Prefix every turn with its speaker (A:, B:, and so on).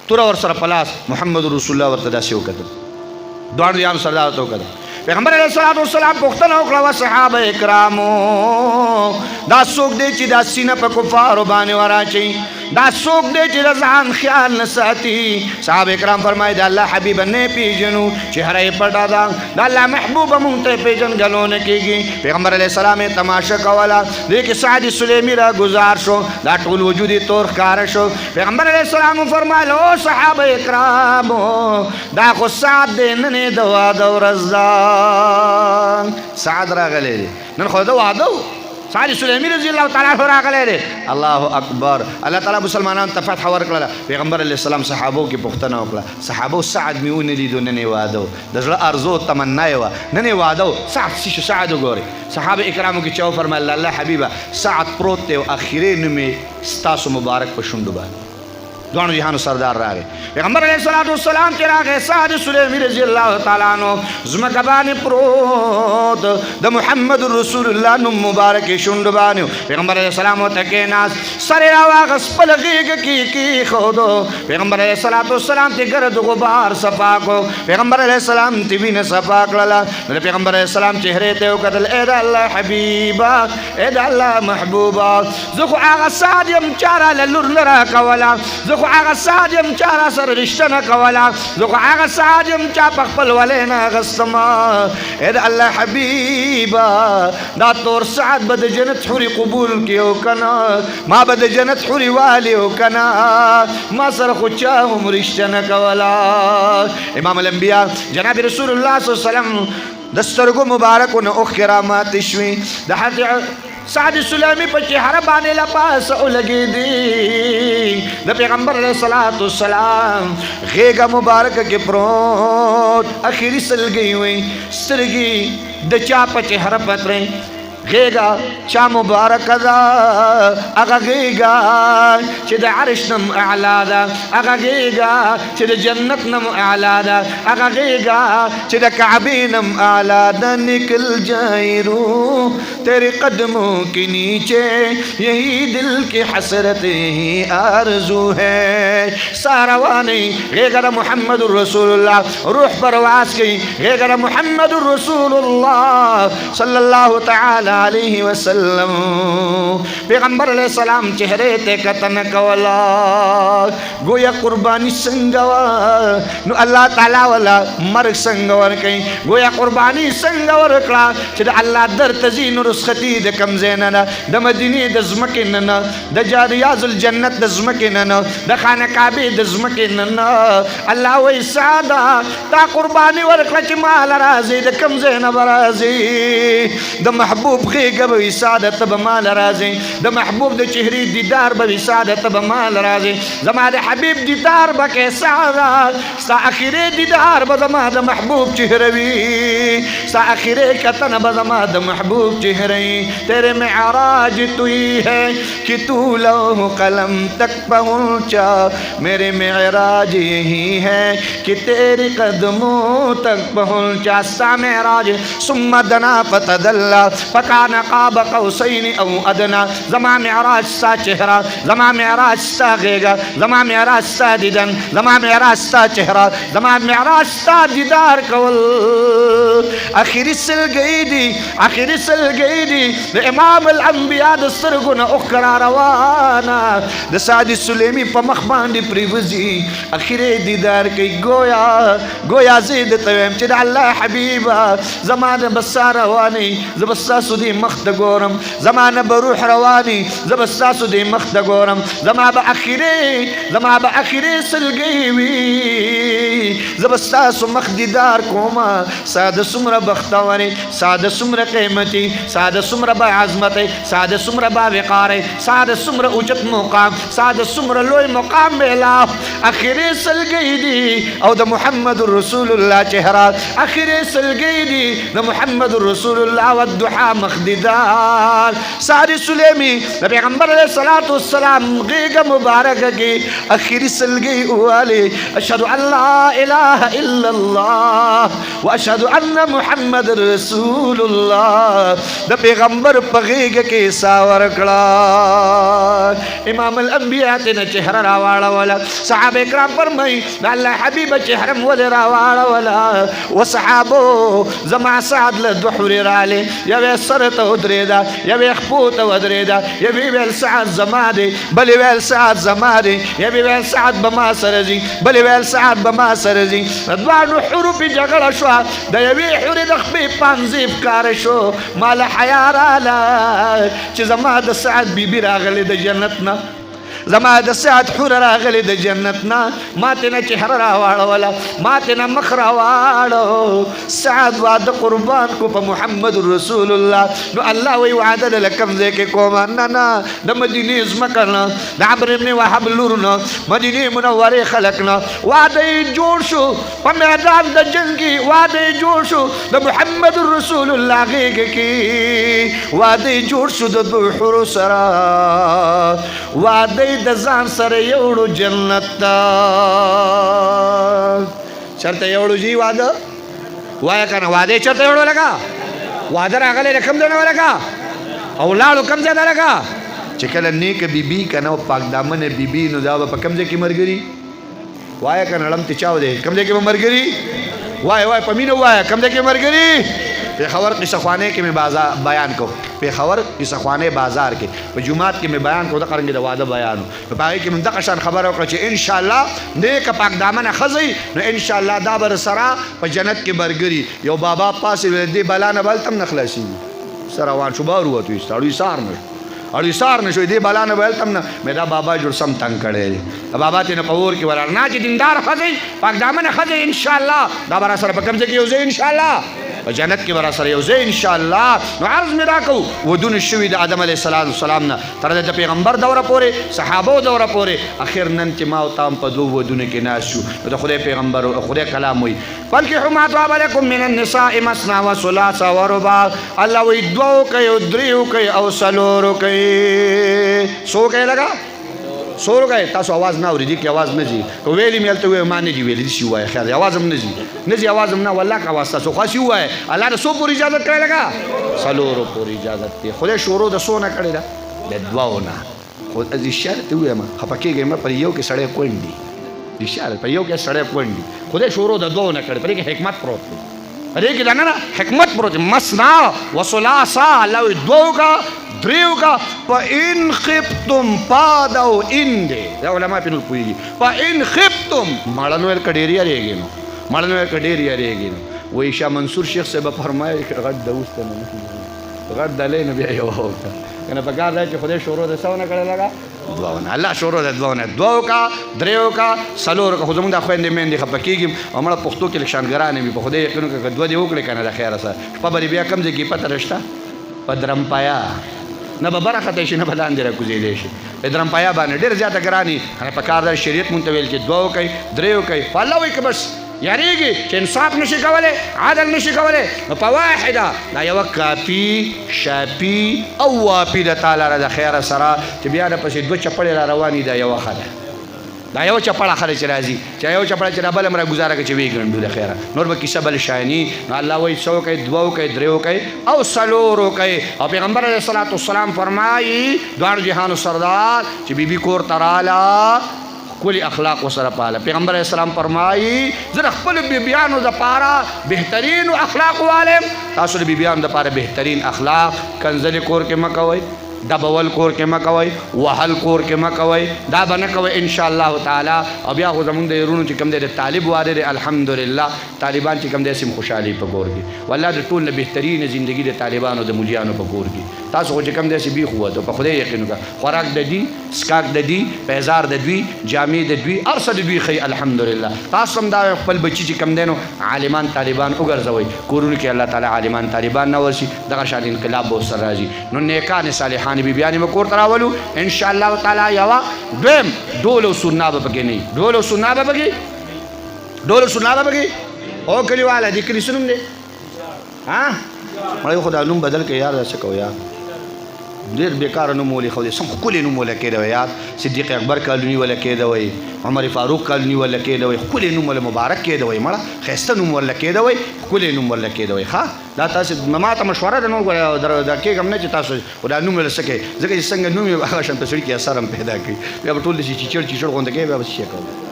A: توره ورسره په لاس محمد رسول الله ورته داسې وکتل دواړو یانو سره دا ورته وکتل پیغمبر علیه الصلاۃ والسلام پوښتنه وکړه و صحابه کرامو دا څوک دی چې دا سینه په کفارو باندې وراچوي دا څوک دی چې د ځان خیال نه ساتي صحابه کرام فرمایي د الله حبیبه نه پیژنو چهره یې پټه ده د الله محبوبه مونږ ته پیژنګلو نه کېږي پیغمبر علیه السلام یې تماشه کوله دې کې سعد سلیمي را ګزار شو دا ټول وجود یې تور ښکاره شو پیغمبر علیه السلام فرمایل او صحابه کرامو دا خو سعد دی نن یې د واده ورځ ده سعد راغلی دی نن خو د واده سعد سلیمی رضی الله تعالی عنہ راغلی دی الله اکبر الله تعالی مسلمانانو ته فتح ورکړله پیغمبر علیه السلام صحابو کې پوښتنه وکړه صحابو سعد مې ونه لیدو نن یې واده د زړه ارزو تمنا یې وه نن یې واده سعد څه شو سعد وګورئ صحابه کرامو کې چا وفرمیل الله حبیبه سعد پروت دی او اخرې نوم یې ستاسو مبارک په شونډو باندې دوانو جهانو سردار راغی پیغمبر علیه الصلاۃ والسلام چې راغی سعد سلیمی رضی الله تعالی عنہ ځمکه باندې پروت د محمد رسول الله نوم مبارک شونډو باندې پیغمبر علیه السلام ورته کېناست سر یې راواغست خپله غېږه کې کېښودو پیغمبر علیه الصلاۃ والسلام ته ګرد غبار صفا کړو پیغمبر علیه السلام ته وینه صفا کړله نو پیغمبر علیه السلام چهرې ته وکتل ای د الله حبیبه ای د الله محبوبه زه خو هغه سعد یم چا راله لور نه راکوله زه خو هغه سعد یم چا را سره رشته نه کوله زه خو هغه سعد یم چا په خپل ولی نه اخېستمه ای د الله حبیبه دا تور سعد به د جنت حورې قبول کړي او که نه ما به د جنت حورې والي او که نه ما سره خو چا هم رشته نه کوله امام الانبیا جناب رسول الله صلی الله علیه وسلم د سترګو مبارکو نه اوښکې راماتې شوې د سعد سلیمی په چهره باندې لپاسه ولګېدې د پیغمبر علیه الصلاۃ والسلام غېږه مبارکه کې پروت اخري سلګۍ وی سترګې د چا په چهره پترې غېږه چا مبارکه ده هغه غېږه چې د عرش نم اعلی ده هغه غېږه چې د جنت نم اعلی ده هغه غېږه چې د کعبې نم اعلی ده نکل جائے روح تیرے قدموں کے نیچے یہی دل کی حسرت ہی آرزو ہے ساروانی غېږه د محمد رسول الله روح پرواز کوي غېږه د محمد رسول الله صلی الله تعالی علیہ وسلم پیغمبر علیہ السلام چہرے تے قطن کولا گویا قربانی سنگوا نو اللہ تعالی والا مرگ سنگور کئی گویا قربانی سنگور کلا چھ اللہ در تزین رسختی د کم زیننا د مدینی د زمکن د جاریاز الجنت د زمکن د خانہ کعبه د زمکن اللہ وی سادا تا قربانی ورکلا چھ مال رازی د کم زین برازی د محبوب غېږه به وي ساده ته به مال راځي د محبوب د چهرې دیدار به وي ساده ته به مال راځي زما د حبیب دیدار به کې ساده ستا اخرې دیدار به زما د محبوب چهره وي ستا اخرې کتنه به زما د محبوب چهره وي تیرے معراج تو ہی ہے کہ تو لوح قلم تک پہنچا میرے معراج یہی ہے کہ تیرے قدموں تک پہنچا ستا معراج ثم دنا فتدلى فكان قاب قوسين او ادنى زما معراج ستا چهره زما معراج ستا غېږه زما معراج ستا دیدن زما معراج ستا چهره زما معراج ستا دیدار کول اخري سلګۍ دي اخري سلګۍ دي د امام الانبیاء د سترګو نه اوښکه را روانه د سعد سلیمي په مخ باندې پرېوځي اخري دیدار کوي گویا زه درته وایم چې د الله حبیبه زما نه به ستا روانې زه به ستاسو دې مخ ته ګورم زما نه به روح روانې زه به ستاسو دې مخ ته ګورم زما به اخرې سلګۍ وي زه به ستاسو مخ دیدار کومه ساده څومره بختورې ساده څومره قیمتي ساده څومره با عظمت ساده څومره با وقار ساده څومره اوچت مقام ساده څومره لوی مقام میلا اخرې سلګۍ دي او د محمد رسول الله چهره اخرې سلګۍ دي د محمد رسول الله والضحى مخددار ساری سلیمی پیغمبر علیہ الصلوۃ والسلام غیگ مبارک کی اخری سلگی والی اشهد ان لا اله الا الله واشهد ان محمد رسول الله د پیغمبر په غیگ کې ساور کړه امام الانبیاء ته چهره راواړوله صحابه کرام فرمای د الله حبیب چهره ول راواړوله وصحابو زما سعد له دحور راله یوې سر ته ودرېدا یوې خپو ته ودرېدا یوې ویل سعد زما دی بلې ویل سعد زما دی یوې ویل سعد به ما سره ځي بلې ویل سعد به ما سره ځي دواړو حورو پې جګړه شوه د یوې حورې د خپې پانځې ښکاره شو ما له حیا راله چې زما د سعد بیبي راغلی د جنت نه زما د سعد حور راغلی د جنت نه ما ته نه چهره راواړوله ما ته نه مخ راواړو سعد واده قربان کو په محمد رسول الله نو الله وی وعده له کوم ځای کې کوم نه د مدینې ځمکه نه د عمرو بن وهب لور نه مدینې منورې خلک نه وعده جوړ شو په میدان د جنګ کې وعده جوړ شو د محمد رسول الله غیږ کې وعده جوړ شو د دوه حور سره وعده د ځان سره یوړو جنت ته چرته یوړو جی واده وای کنه واده چرته یوړو لگا واده راغله رقم دنه لگا او لاړو کم زیاده لگا چې کله نیک بیبي کنه او پاک دامن بیبي نو دا په کم ځای کې مرګري وای کنه لم ته چاو دی کم ځای کې مرګري وای پمینو وای کم ځای کې مرګري پیښور قصه خوانه کې مې بیان کو پیښور قصه خوانه بازار کې په جمعات کې مې بیان کو د قرنګ د واده بیان په پای کې مې د قشان خبر او چې ان شاء الله نیک پاک دامن خزي نو ان شاء الله دا بر سرا په جنت کې برګري یو بابا پاسې دې بلانه بلتم نخلاصي سره وان شو بارو وته استاړو سار نه اړي سار نشو دې بلانه بلتم نه مې دا بابا جوړ سم تنگ کړي بابا ته نه پور کې ورار نه چې دیندار خزي پاک دامن خزي ان شاء الله دا بر سره په کوم ځای کې یو ان شاء الله جنت کې ورا سره یو ځای ان شاء الله نو عرض مې راکو ودون شوی د آدم علیه السلام نه تر د پیغمبر دوره پورې صحابه دوره پورې اخر نن چې ما او تام په دوه ودونه کې ناس شو د خدای پیغمبر او خدای کلام وي بلکې حمات علیکم من النساء مثنى وثلاث ورباع الله وی دوه کوي او دریو کوي او څلورو کوي سو کوي لگا سور گئے تاسو आवाज نه اوریدي کی आवाज نه جی کو ویلی ملته وې ما نه جی ویلی شي وای خیر आवाज هم نه جی आवाज هم نه والله کا واسطه سو خاصی وای الله رسول پوری اجازه کړی لگا سلورو پوری اجازه ته خدای شروع د سونه کړی دا د دواونه خو از شرط وې ما خپکیږي ما پر یو کې سړی کوندي د شرط پر یو کې سړی کوندي خدای شروع د دواونه کړی پر کې حکمت پروت دی ارے کې دا نه حکمت پروت مسنا وثلاثا لو دوغا دریو کا پا ان خفتم پادو ان دے دا علماء پینو پوئی پا ان خفتم مارنو ایل کڈیریا رہے گی نو مارنو ایل کڈیریا رہے گی نو وہ عشاء منصور شیخ سے بفرمائے کہ غد دوستا نو غد دلے نبی ایو ہوتا کہنا پکار رہے کہ خودے شورو دے سونا کرے لگا دواؤنا اللہ شورو دے دواؤنا دواؤ کا دریو کا سلور کا خودمون دا خوین دے مین دے خپکیگیم امرا پختو کے لکشانگرانے بھی پا خودے یقینو کہ دو دے اوکلے کنا دا خیر سا پا بری بیا کم دے کی پتہ رشتا پا درم پایا نه به برخه شي نه به لاندې راکوزېدی شي په درم پایا باندې ډېر زیاته ګراني په کار د شریعت مونږ ته ویل چې دوه کوي دریو کوي په الله وایي که بس یاریږي چې انصاف نشي کولی عدل نشي کولی نو په واحده دا یوه کاپي شاپي او واپي د تعالی را د خیره سره چې بیا د پسې دوه چپړې را روانې دا یوه ښه ده دا یو چپړه خره چې راځي چې یو چپړه چې را بل هم را ګزاره کړي چې ویې ګڼډو د خیره نور به کیسه بل شاني نو الله وایي څو کوي دوه کوي دریو کوي او څلورو کوي او پیغمبر علیه الصلاة والسلام فرمایي دواړو جهانو سردار چې بیبي کور ته راله کلی اخلاق وسره پاله پیغمبر علیه السلام فرمایي زه د خپلو بیبیانو دپاره بهترینو اخلاق والم تاسو د بیبیانو دپاره بهترین اخلاق کنځلې کور کې مه کوئ دبول کور کې مه کوئ وهل کور کې مه کوئ دا به نه کوئ انشاءالله تعالی او بیا خو زمونږ د یرونو چې کوم دی د طالب واده دی الحمدلله طالبان چې کوم دی سم خوشحالي په کور کې والله د ټول نه بهترینه زندګي د طالبانو د مولیانو په کور کې تاسو خو چې کوم دی بي خو وته په خدای یقین وکړه خوراک د دوی سکاک د دوی پیزار د دوی جامې د دوی هر څه د دوی ښیي الحمدلله تاسو هم دا خپل بچي چې کوم دی نو عالمان طالبان وګرځوئ کورونو کې الله تعالی عالمان طالبان نه ورشي دغه شان انقلاب به ورسره راځي نو نیکان صالحان بیبیانې به کور ته راولو انشاءالله تعالی یوه دویم ډول او سرنا به پکې نه ډول او سرنا به پکې ډول او سرنا به پکې او کلیواله دې کلي څه نوم دی مړی خو دا نوم بدل کړه یار، دا څه کوو یار، ډېر بیکاره نوم ولې ښودی، سم ښکلی نوم وله کېده وی یار، صدیق اکبر کالوني وله کېده وی، عمر فاروق کالوني وله کېده وی، ښکلی نوم وله مبارک کېده وی، مړه ښایسته نوم وله کېده وی، ښکلی نوم وله کېده وی. ښه دا تاسې ما ته مشوره ده، نو دا کېږم نه چې تاسو دا نوم وله څه کوئ، ځکه چې څنګه نوم یې هغه شان په سړي کې اثر هم پیدا کوي، بیا به ټول داسې چیچړ چیچړ غونده کوي، بیا به څه شی کوو.